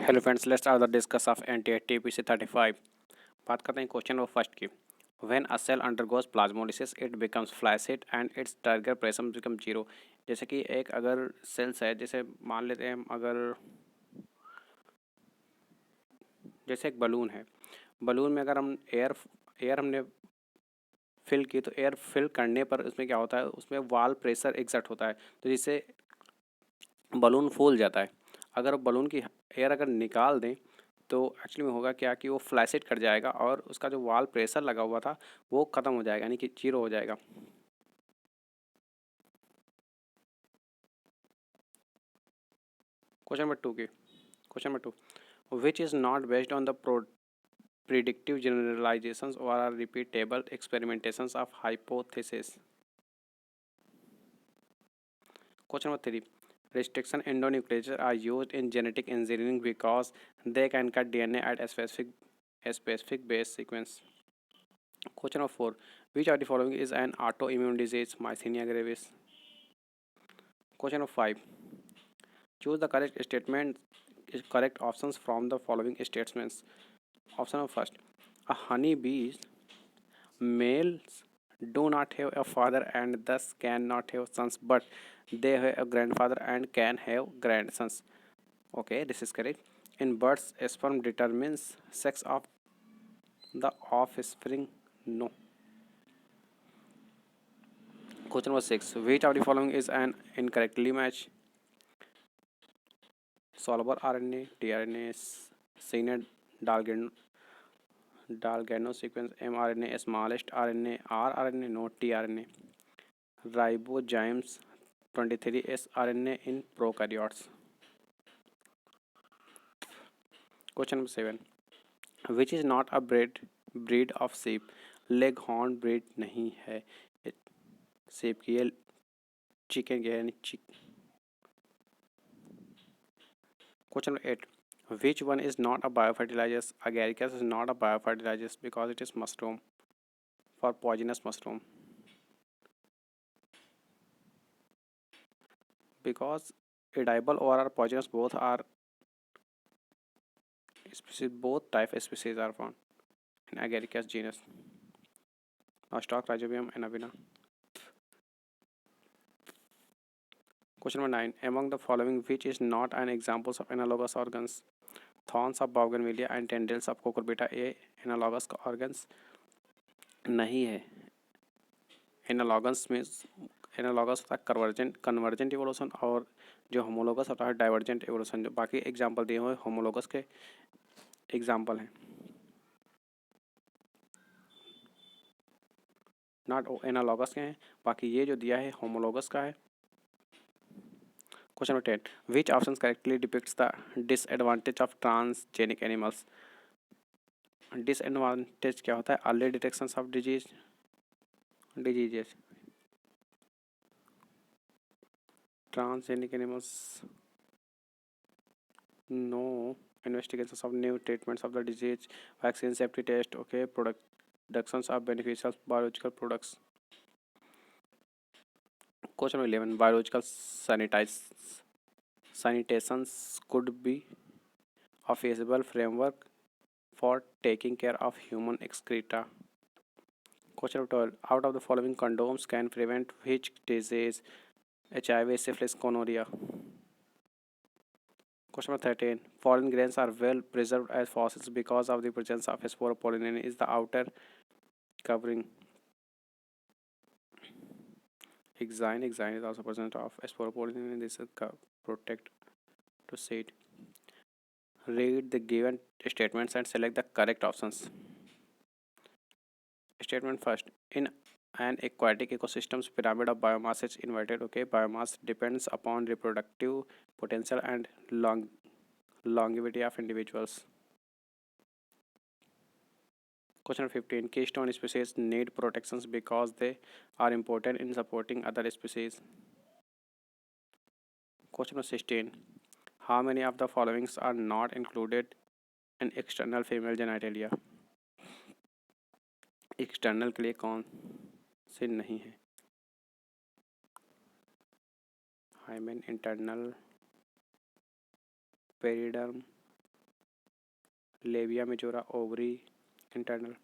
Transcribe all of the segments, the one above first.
Hello friends, let's are the discuss of NTATPC 35। बात करते हैं क्वेश्चन नंबर फर्स्ट की। When a cell undergoes plasmolysis it becomes flaccid and its turgor pressure become zero. जैसे कि एक अगर sales है, जैसे मान लेते हैं अगर जैसे एक बलून है, बलून में अगर हम एयर हमने फिल की तो एयर फिल करने पर उसमें क्या होता है, उसमें वाल प्रेशर एग्जर्ट होता है, तो जिससे बलून फूल जाता है। अगर बलून की एयर अगर निकाल दें तो एक्चुअली में होगा क्या कि वो फ्लैसिड कर जाएगा और उसका जो वाल प्रेशर लगा हुआ था वो ख़त्म हो जाएगा, यानी कि जीरो हो जाएगा। Question number two which is not based on the predictive generalizations or are repeatable experimentations of hypothesis. Question number three. Restriction endonucleases are used in genetic engineering because they can cut DNA at a specific base sequence. Question number four. Which of the following is an autoimmune disease? Myasthenia gravis. Question number five. Choose the correct options from the following statements. Option number first. A honeybee's males do not have a father and thus cannot have sons, but they have a grandfather and can have grandsons. Okay, this is correct. In birds, sperm determines sex of the offspring. No. Question number six. Which of the following is an incorrectly match? Soluble RNA, tRNA, CNA, Dalgano sequence, mRNA, smallest RNA, rRNA, no tRNA. Ribozymes 23S RNA in prokaryotes. Question number 7. Which is not a breed of sheep? Leghorn breed नहीं है sheep की, ये chicken की है, यानी Question number 8. Which one is not a biofertilizer? Agaricus is not a biofertilizer because it is mushroom for poisonous mushroom. Because edible or poisonous both are species, both type species are found in Agaricus genus. Nostoc, Rhizobium, and Avena. Question number 9. Among the following, which is not an example of analogous organs? Thorns of Bougainvillea and tendrils of Cucurbita A analogous organs नहीं है। Analogous में analogous होता है convergent evolution, और जो homologous होता है divergent evolution. जो बाकी एग्जांपल दिए हुए होमोलोगस के एग्जांपल हैं, नॉट एनालॉगस के हैं। बाकी ये जो दिया है होमोलोगस का है। Question number 10. Which option correctly depicts the disadvantage of transgenic animals? Disadvantage क्या होता है? Early detection of diseases. Transgenic animals, no. Investigations of new treatments of the disease, vaccine safety test, okay. Productions of beneficial biological products. Question 11. Biological sanitations could be a feasible framework for taking care of human excreta. Question 12. Out of the following condoms can prevent which disease? HIV, syphilis, gonorrhea. Question number 13. Foreign grains are well preserved as fossils because of the presence of sporopollen is the outer covering. Exine is also present of sporopollen in this protect to seed. Read the given statements and select the correct options. Statement first. In an aquatic ecosystem's pyramid of biomass is inverted. Okay, biomass depends upon reproductive potential and longevity of individuals. Question 15. Keystone species need protections because they are important in supporting other species. Question 16. How many of the following are not included in external female genitalia? External के लिए कौन से नहीं है? Hymen, internal, periderm, labia majora ovary internal,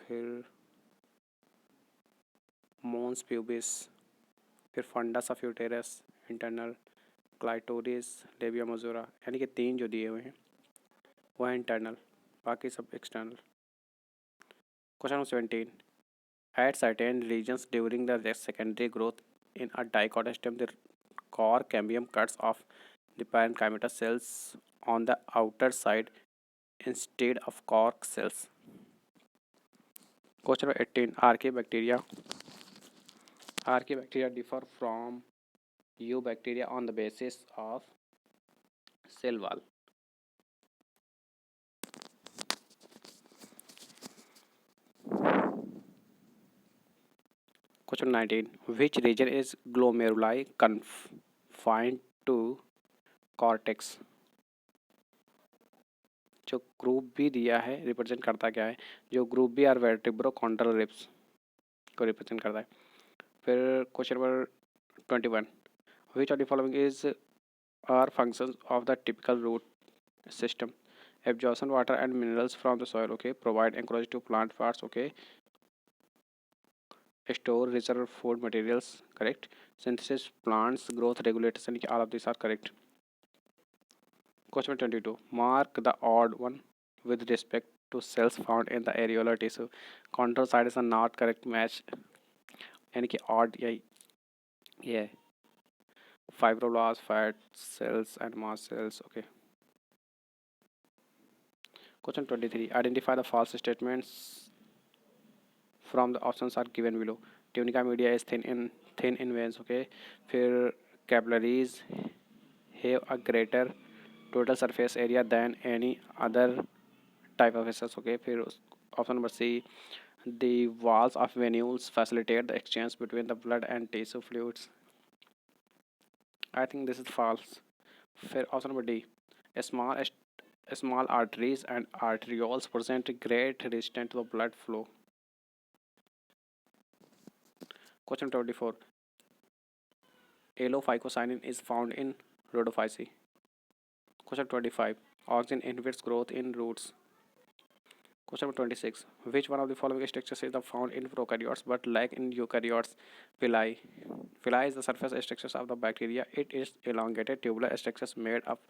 फिर mons pubis, फिर fundus of uterus internal, clitoris, labia majora, यानी कि तीन जो दिए हुए हैं वो है इंटरनल, बाकी सब external. Question number 17, at certain regions during the secondary growth in a dichotous stem, the core cambium cuts off the parenchyma cells on the outer side instead of cork cells. Question number 18. Archaebacteria. Archaebacteria differ from eubacteria on the basis of cell wall. Question 19. Which region is glomeruli confined to cortex? जो group B दिया है represent करता क्या है? जो group B are vertebrochondral ribs को represent करता है। फिर question number 21, which of the following is are functions of the typical root system? Absorption water and minerals from the soil, okay, provide anchorage to plant parts, okay, store reserve food materials, correct, synthesis plants growth regulators, यानी कि all of this are correct. Question 22. Mark the odd one with respect to cells found in the areolar tissue. Control side is a not correct match, यानी कि odd ये fibroblasts, fat cells and mast cells. Okay. Question 23. Identify the false statements from the options are given below. Tunica media is thin in veins. Okay. फिर capillaries have a greater total surface area than any other type of vessels. Okay. फिर option number C, the walls of venules facilitate the exchange between the blood and tissue fluids. I think this is false. फिर option number D, a small arteries and arterioles present great resistance to the blood flow. Question 24. Allophycocyanin is found in rhodophyceae. Question 25. Oxygen inhibits growth in roots. Question number 26. Which one of the following structures is found in prokaryotes but lack in eukaryotes? Villi. Villi is the surface structures of the bacteria. It is elongated tubular structures made up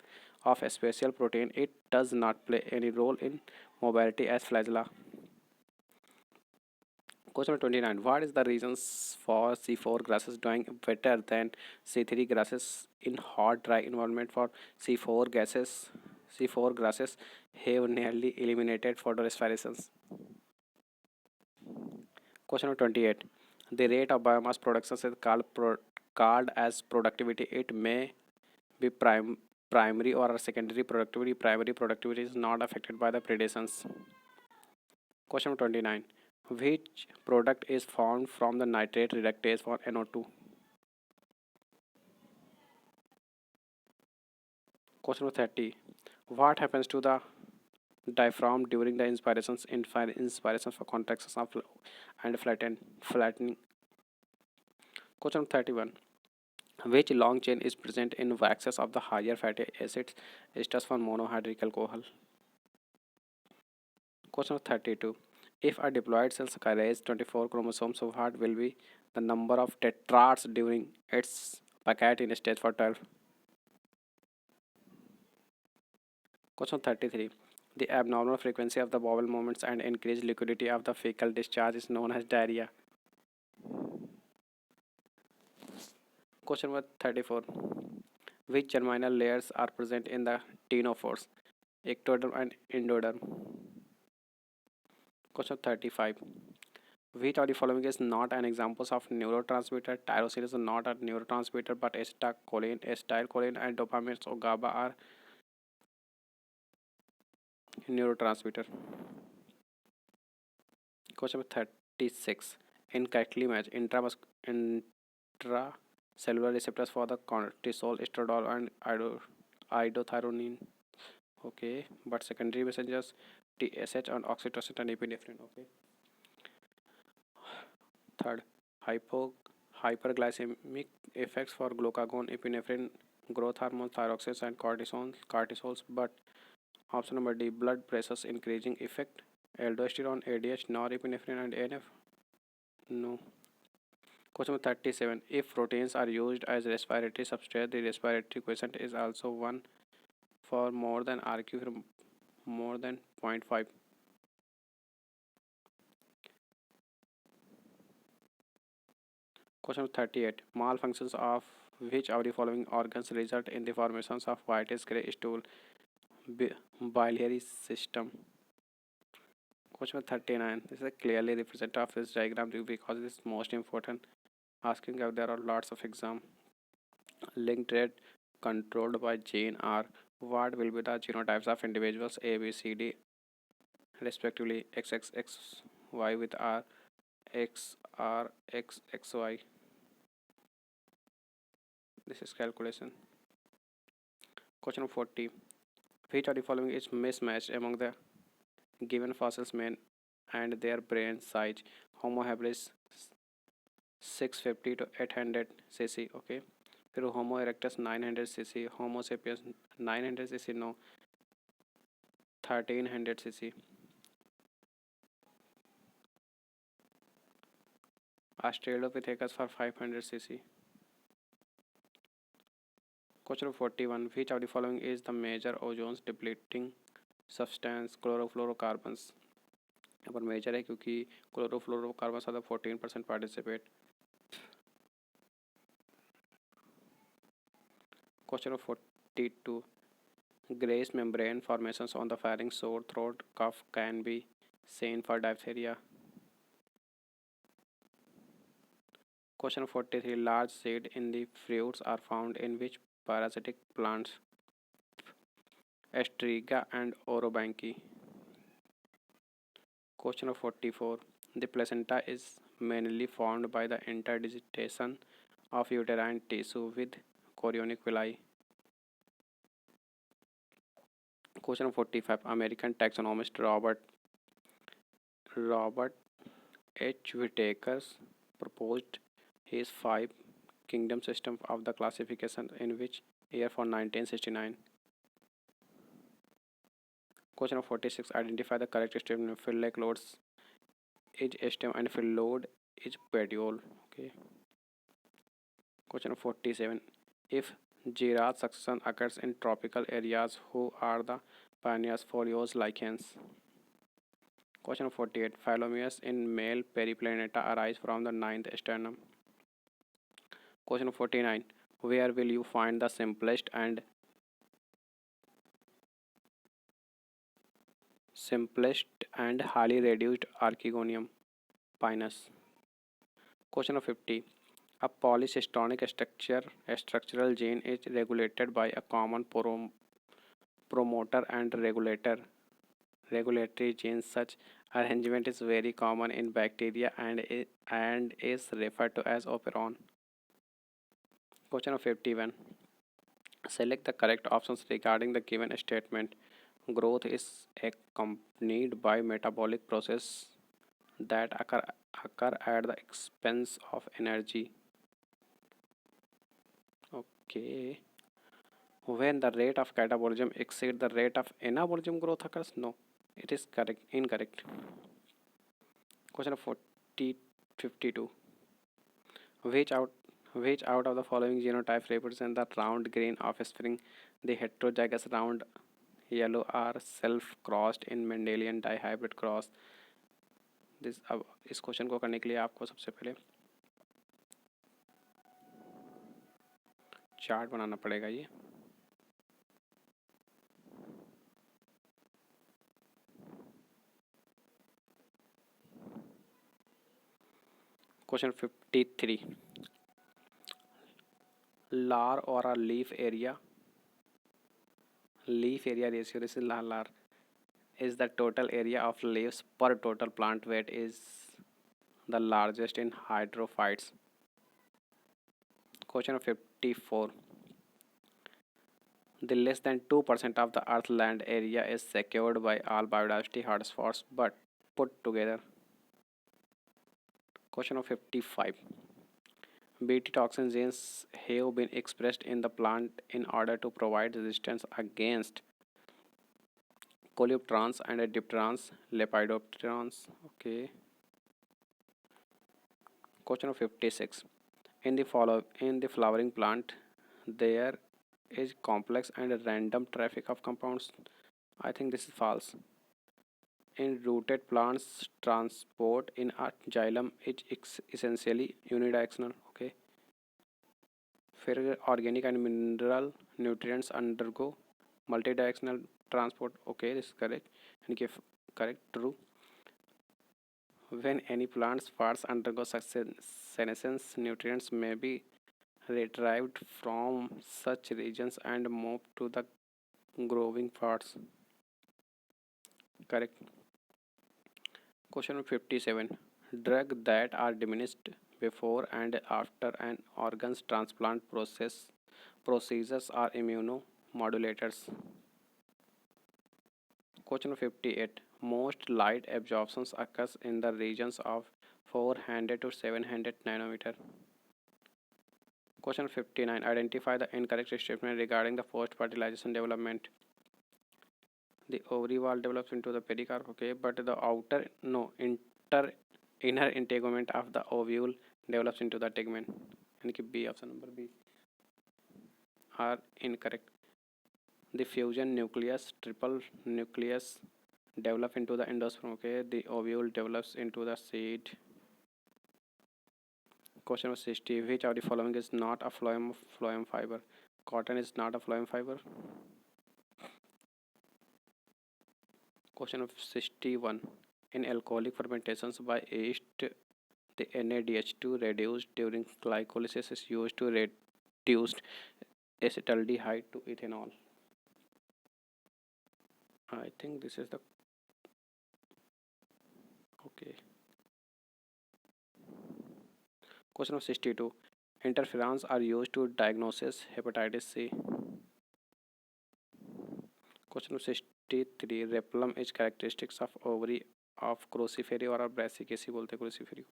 of a special protein. It does not play any role in mobility as flagella. Question number 29. What is the reasons for C4 grasses doing better than C3 grasses in hot dry environment? For C4 grasses have nearly eliminated photorespiration. Question number 28. The rate of biomass production is called as productivity. It may be primary or secondary productivity. Primary productivity is not affected by the predations. Question number 29. Which product is formed from the nitrate reductase for NO2? Question number 30. What happens to the diaphragm during the inspirations for contractions of and flattening? Question number 31. Which long chain is present in waxes of the higher fatty acids esters for monohydric alcohol? Question number 32. If a diploid cell carries 24 chromosomes, so what will be the number of tetrads during its packet in stage for 12? Question 33. The abnormal frequency of the bowel movements and increased liquidity of the fecal discharge is known as diarrhea. Question number 34. Which germinal layers are present in the ctenophores? Ectoderm and endoderm. Question 35. Which of the following is not an example of neurotransmitter? Tyrosine is not a neurotransmitter, but acetylcholine, and dopamine or GABA are neurotransmitter. Question number 36. In cartilage, intracellular receptors for the cortisol, estradiol, and iodothyronine. Okay, but secondary messengers TSH and oxytocin and epinephrine. Okay. Third, hyperglycemic effects for glucagon, epinephrine, growth hormone, thyroxines, and cortisols, but Option number D, blood pressures increasing effect. Aldosterone, ADH, norepinephrine, and ANF. No. Question number 37. If proteins are used as respiratory substrate, the respiratory quotient is also 1 for more than RQ for more than 0.5. Question 38. Malfunctions of which of the following organs result in the formations of whitish gray stool? Biliary system. Question 39. This is a clearly representative of this diagram because it is most important. Asking if there are lots of exam. Linked rate controlled by gene are what will be the genotypes of individuals A, B, C, D respectively XXXY with R, XR, XXY. This is calculation. Question 40. Which of the following is mismatched among the given fossils men and their brain size? Homo habilis 650 to 800 cc. Okay. फिर Homo erectus 900 cc. Homo sapiens 900 cc. No. 1300 cc. Australopithecus for 500 cc. Question 41. Which of the following is the major ozone depleting substance? Chlorofluorocarbons. यहाँ पर major है क्योंकि chlorofluorocarbon ज़्यादा 14% participate. Question of 42. Grace membrane formations on the pharynx, sore throat, cough can be seen for diphtheria. Question of 43. Large seed in the fruits are found in which parasitic plants? Astriga and Orobanche. Question of 44. The placenta is mainly formed by the interdigitation of uterine tissue with chorionic villi. Question 45. American taxonomist Robert H. Whitaker proposed his five kingdom system of the classification in which year for 1969. Question 46. Identify the correct statement. Fill-like loads is stem and fill load is petiole. Okay. Question 47. If giraffe succession occurs in tropical areas, who are the pioneers for use lichens? Question 48. Philomeus in male Periplaneta arise from the ninth sternum. Question 49. Where will you find the simplest and highly reduced Archegonium pinus? Question 50. A polycystonic structural gene is regulated by a common promoter and regulatory genes. Such arrangement is very common in bacteria and is referred to as operon. Question 51. Select the correct options regarding the given statement. Growth is accompanied by metabolic process that occur at the expense of energy. Okay. When the rate of catabolism exceeds the rate of anabolism, growth occurs? No. It is correct. Incorrect. Question 52. Which out of the following genotypes represent the round green offspring? The heterozygous round yellow are self-crossed in Mendelian dihybrid cross. अब इस question को करने के लिए आपको सबसे पहले chart बनाना पड़ेगा. ये क्वेश्चन 53. लार और leaf area ratio, this is lar, is the total area of leaves per total plant weight is the largest in hydrophytes. Question 54. The less than 2% of the earth land area is secured by all biodiversity hotspots but put together. Question 55. Bt toxin genes have been expressed in the plant in order to provide resistance against coleopterans and dipterans, lepidopterans. Okay. Question of 56. In the flowering plant, there is complex and random traffic of compounds. I think this is false. In rooted plants, transport in a xylem is essentially unidirectional. Okay. Where organic and mineral nutrients undergo multidirectional transport. Okay, this is correct. And give correct true. When any plant's parts undergo senescence, nutrients may be retrieved from such regions and moved to the growing parts. Correct. Question 57. Drugs that are diminished before and after an organ's transplant procedures are immunomodulators. Question 58. Most light absorptions occurs in the regions of 400 to 700 nanometer. Question 59. Identify the incorrect statement regarding the post-fertilization development. The ovary wall develops into the pericarp, okay, but the inner integument of the ovule develops into the tegument. And keep B, option number B are incorrect. The fusion nucleus, triple nucleus develop into the endosperm, okay. The ovule develops into the seed. Question number 60. Which of the following is not a phloem fiber? Cotton is not a phloem fiber. Question of 61. In alcoholic fermentations by yeast, the NADH2 reduced during glycolysis is used to reduce acetaldehyde to ethanol. I think this is the okay. Question of 62. Interferons are used to diagnose hepatitis C. Question of 63. Replum is characteristics of ovary of crucifery or brassicaceae बोलते crucifery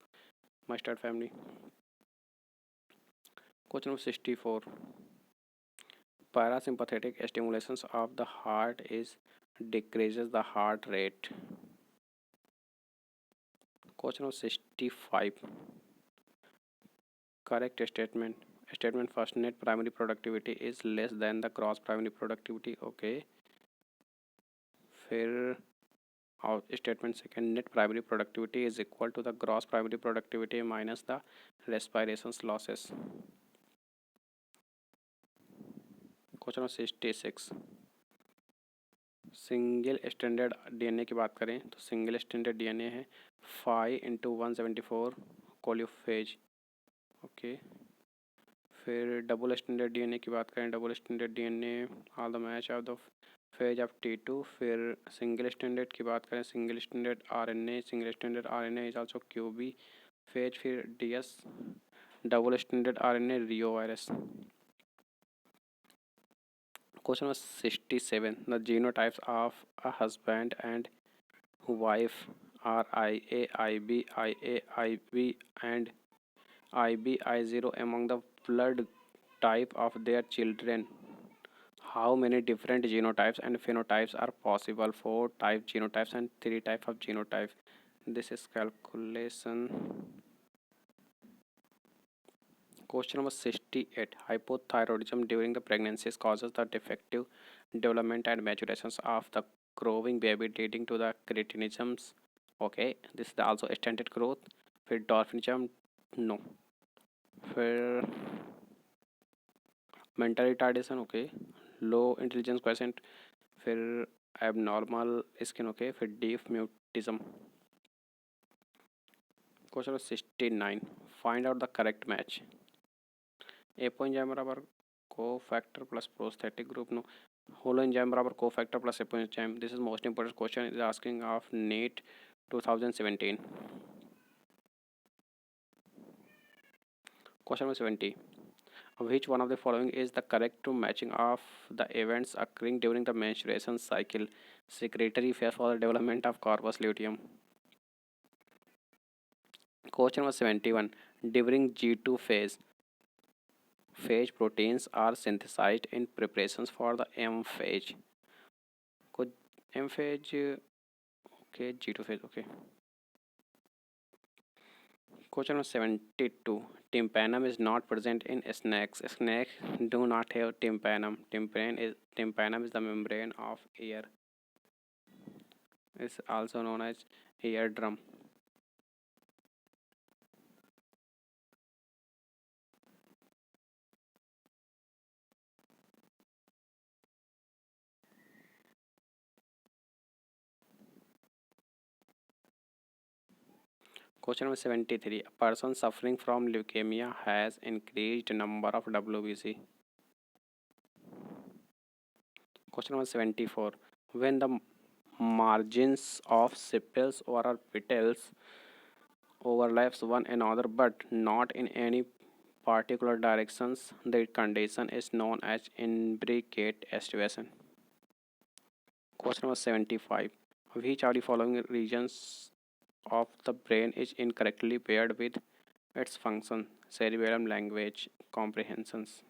mustard family. Question of 64. Parasympathetic stimulations of the heart is decreases the heart rate. Question of 65. Correct statement. Statement first, net primary productivity is less than the gross primary productivity. Okay. फिर statement second, net primary productivity is equal to the gross primary productivity minus the respirations losses. Question number 66. Single standard DNA की बात करें तो single standard DNA है 5 × 174 कोलियोफेज. Okay. फिर double standard DNA की बात करें double standard DNA all the match of the phase of T2. फिर सिंगल स्टैंडर्ड की बात करें single standard RNA is also QB phase. फिर DS double standard RNA Rio virus. Question was 67. The genotypes of a husband and wife are IA, IB, IA, IB, and IB-I0 among the blood type of their children. How many different genotypes and phenotypes are possible? 4 type genotypes and 3 type of genotype. This is calculation. Question number 68. Hypothyroidism during the pregnancy causes the defective development and maturations of the growing baby leading to the cretinisms. Okay, this is also stunted growth. फिर dwarfism no. फिर mental retardation okay. Low intelligence quotient. फिर abnormal skin okay. फिर deaf mutism. Question number 69. Find out the correct match. Apoenzyme बराबर cofactor plus prosthetic group no holoenzyme बराबर cofactor plus apoenzyme. This is most important question is asking of NEET 2017. Question number 70. Which one of the following is the correct matching of the events occurring during the menstruation cycle? Secretory phase for the development of corpus luteum. Question number 71. During G2 phase proteins are synthesized in preparations for the M phase. कुछ M phase, okay, G2 phase, okay. Question number 72. Tympanum is not present in snakes. Snakes do not have tympanum. Tympanum is the membrane of ear. It's also known as eardrum. Question number 73. A person suffering from leukemia has increased number of WBC. Question number 74. When the margins of sepals or petals overlaps one another but not in any particular directions, the condition is known as imbricate estivation. Question number 75. Which are the following regions of the brain is incorrectly paired with its function? Cerebellum, language comprehensions.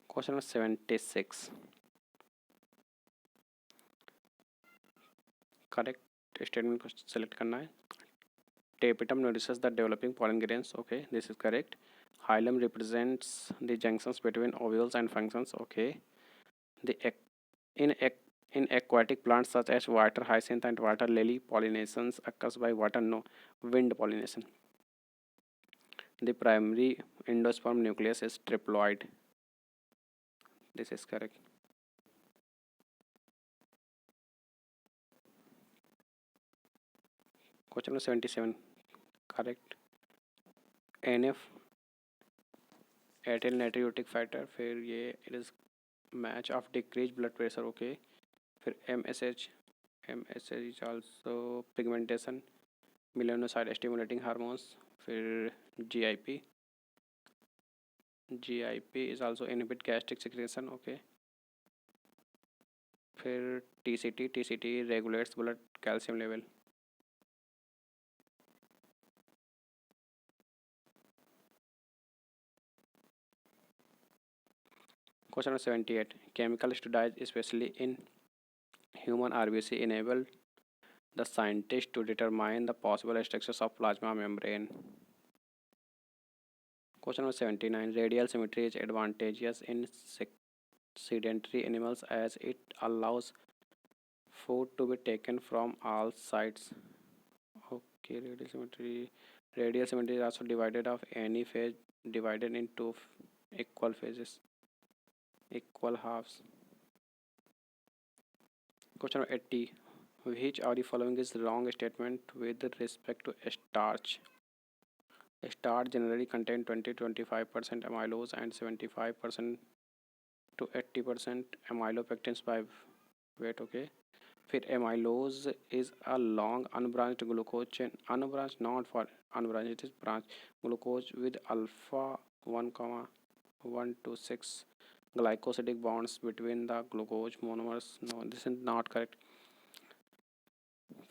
Question number 76. Correct statement को select करना है. Tapetum nourishes the developing pollen grains. Okay, this is correct. Hilum represents the junctions between ovules and functions. Okay. The in in aquatic plants such as water hyacinth and water lily, pollinations occurs by water no wind pollination. The primary endosperm nucleus is triploid. This is correct. Question number 77. Correct. NF atrial natriuretic factor. फिर ये it is match of decrease blood pressure. Okay. फिर M S H is also pigmentation melanocyte stimulating hormones. फिर G I P is also inhibit gastric secretion. Okay. फिर T C T regulates blood calcium level. Question number 78. Chemical studies, especially in human RBC, enable the scientist to determine the possible structures of plasma membrane. Question number 79. Radial symmetry is advantageous in sedentary animals as it allows food to be taken from all sides. Okay, radial symmetry. Radial symmetry is also divided of any phase divided into equal phases, equal halves. Question number 80. Which of the following is wrong statement with respect to starch? Starch generally contain 20-25% amylose and 75% to 80% amylopectins by weight. Okay. फिर amylose is a long unbranched glucose chain. Unbranched not for unbranched, it is branched glucose with alpha 1 comma 1 to 6 glycosidic bonds between the glucose monomers. No, this is not correct.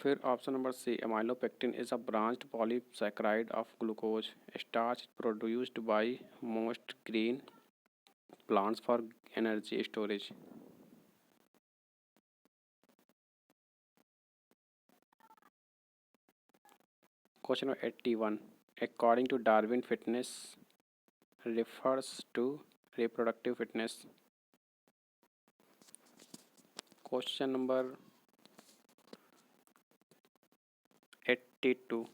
फिर option number C. amylopectin is a branched polysaccharide of glucose. Starch produced by most green plants for energy storage. Question number 81. According to Darwin, fitness refers to reproductive fitness. Question number 82.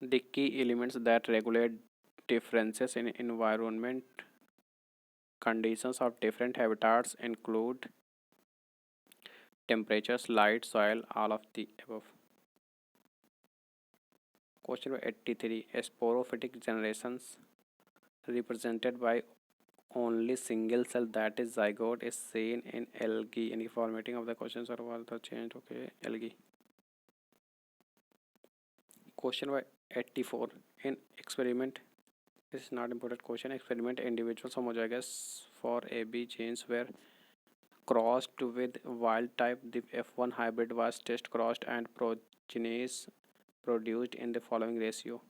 The key elements that regulate differences in environment conditions of different habitats include temperatures, light, soil, all of the above. Question number 83. Sporophytic generations represented by only single cell, that is zygote, is seen in algae. Any formatting of the questions or was the change? Okay, algae. Question by 84. In experiment, this is not important question. Experiment, individuals homozygous for AB genes were crossed with wild type. The F1 hybrid was test crossed and progenies produced in the following ratio.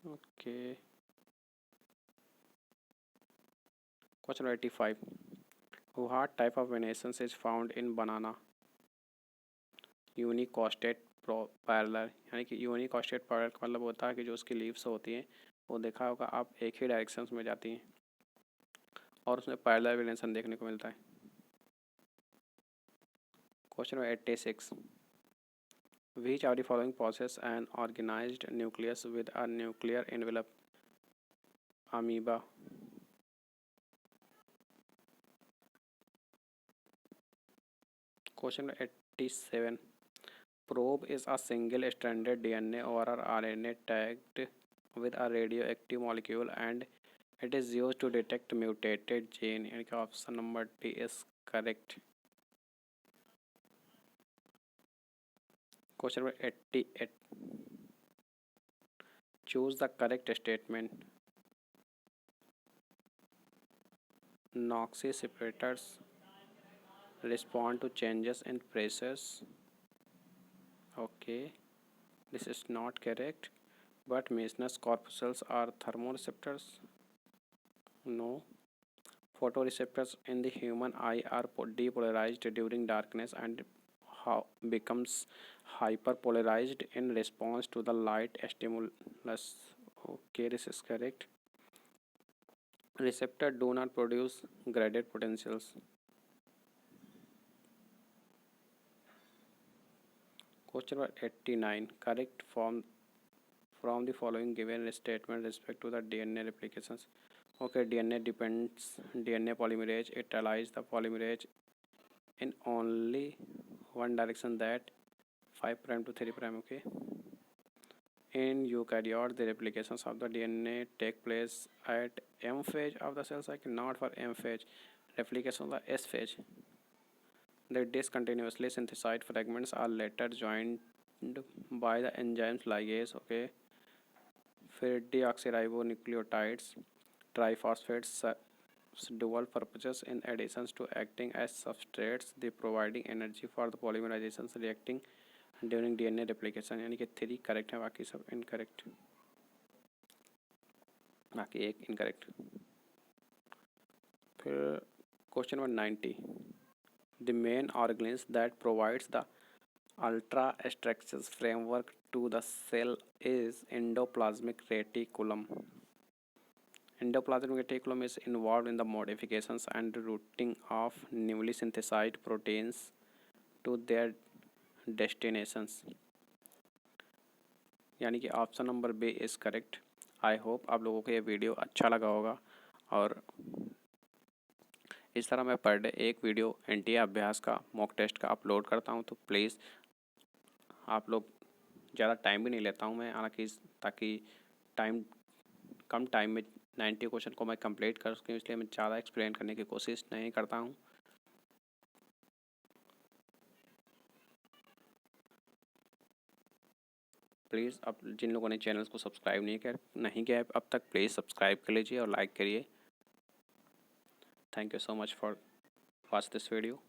Okay. Question 85. What type of venetions is found in banana? Unicostate parallel, यानी कि unicostate parallel का मतलब होता है कि जो उसकी leaves होती हैं वो देखा होगा आप एक ही डायरेक्शन में जाती हैं और उसमें पैरेलल वेरिएशन देखने को मिलता है। Question 86। Which are the following process an organized nucleus with a nuclear envelope? Amoeba. Question 87। Probe is a single-stranded DNA or RNA tagged with a radioactive molecule and it is used to detect mutated gene. यानी कि option number D is correct. Question number 88. Choose the correct statement. Noxy-separators respond to changes in pressures. Okay, this is not correct. But Meissner's corpuscles are thermoreceptors. No. Photoreceptors in the human eye are depolarized during darkness and becomes hyperpolarized in response to the light stimulus. Okay, this is correct. Receptors do not produce graded potentials. Question number 89. Correct form from the following given statement respect to the DNA replications. Okay, DNA polymerase. It allows the polymerase in only one direction, that 5 prime to 3 prime. Okay, in eukaryote the replications of the DNA take place at M phase of the cell cycle, not for M phase. Replication of the S phase. The discontinuously synthesized fragments are later joined by the enzymes ligase. Okay, फिर deoxyribonucleotides triphosphates dual purposes in addition to acting as substrates, they providing energy for the polymerizations reacting during DNA replication. यानी कि 3 correct है, बाकी सब incorrect, बाकी एक incorrect. फिर question number 90। The main organism that provides the ultrastructure framework to the cell is endoplasmic reticulum. Endoplasmic reticulum is involved in the modifications and routing of newly synthesized proteins to their destinations. यानी कि option number B is correct. I hope आप लोगों को ये video अच्छा लगा होगा और इस तरह मैं पर डे एक वीडियो एनटीए अभ्यास का मॉक टेस्ट का अपलोड करता हूँ, तो प्लीज़ आप लोग, ज़्यादा टाइम भी नहीं लेता हूँ मैं, हालांकि ताकि कम टाइम में 90 क्वेश्चन को मैं कंप्लीट कर सकूँ, इसलिए मैं ज़्यादा एक्सप्लेन करने की कोशिश नहीं करता हूँ। प्लीज़ अब जिन लोगों ने चैनल को सब्सक्राइब नहीं किया है अब तक, प्लीज़ सब्सक्राइब कर लीजिए और लाइक करिए। Thank you so much for watch this video.